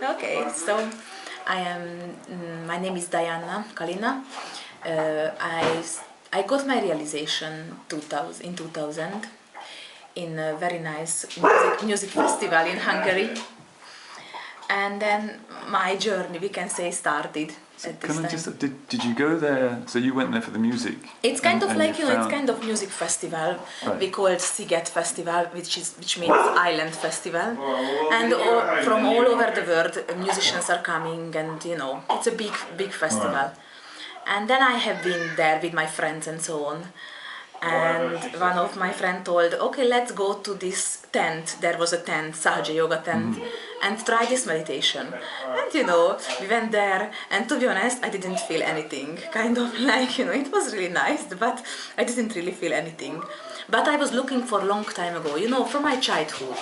Okay, so my name is Diana Kalina. I got my realization in 2000 in a very nice music festival in Hungary. And then my journey, we can say, started at this time. Did you go there? So you went there for the music? It's kind of like, it's kind of music festival. Right. We call it Sziget Festival, which means island festival. And from all over the world, musicians are coming, and it's a big festival. Right. And then I have been there with my friends and so on. And one of my friends told, okay, let's go to this tent. There was a tent, Sahaja Yoga tent, and try this meditation. And we went there, and to be honest, I didn't feel anything. Kind of like, it was really nice, but I didn't really feel anything. But I was looking for a long time ago, from my childhood.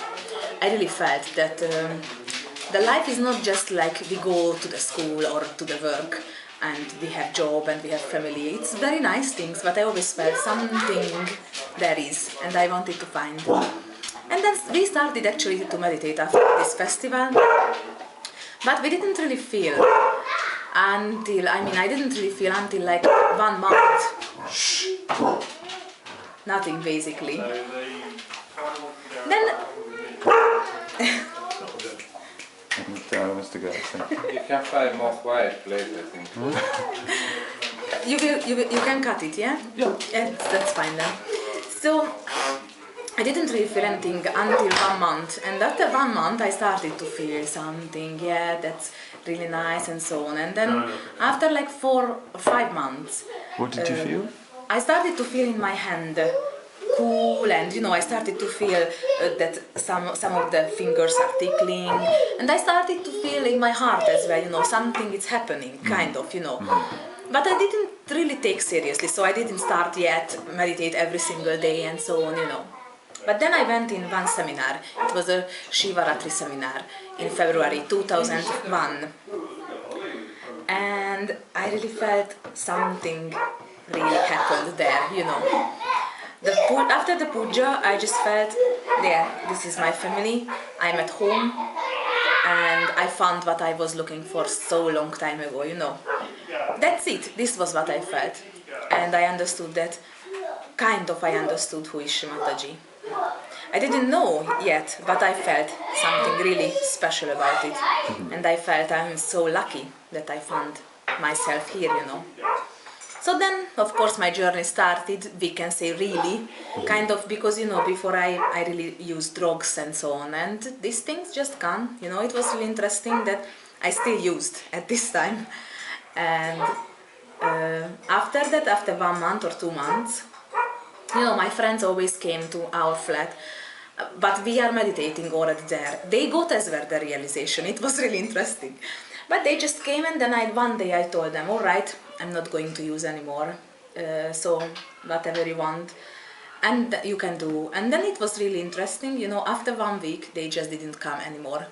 I really felt that the life is not just like we go to the school or to the work, and we have job and we have family. It's very nice things, but I always felt something there is, and I wanted to find. And then we started actually to meditate after this festival, but we didn't really feel until, I didn't really feel until like 1 month. Nothing basically. Then To go. You can find more quiet place, I think. you can cut it, yeah? Yeah. That's fine then. So I didn't really feel anything until 1 month, and after 1 month I started to feel something, yeah, that's really nice and so on. And then after like 4 or 5 months, What did you feel? I started to feel in my hand cool, and I started to feel that some of the fingers are tickling, and I started to feel in my heart as well, something is happening, kind of, But I didn't really take seriously, so I didn't start yet meditate every single day and so on, But then I went in one seminar. It was a Shivaratri seminar in February 2001, and I really felt something really happened there, After the puja, I just felt, yeah, this is my family, I'm at home, and I found what I was looking for so long time ago, That's it, this was what I felt, and I understood that, I understood who is Shri Mataji. I didn't know yet, but I felt something really special about it, and I felt I'm so lucky that I found myself here, So then, of course, my journey started, we can say really, kind of, because, before I really used drugs and so on, and these things just come, it was really interesting that I still used at this time. And after that, after 1 month or 2 months, my friends always came to our flat, but we are meditating already there. They got as well the realization, it was really interesting. But they just came, and then one day I told them, all right, I'm not going to use anymore, so whatever you want, and you can do. And then it was really interesting, after 1 week, they just didn't come anymore.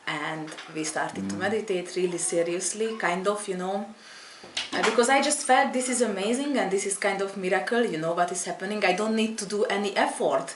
And we started to meditate really seriously, kind of, because I just felt this is amazing, and this is kind of miracle, what is happening. I don't need to do any effort.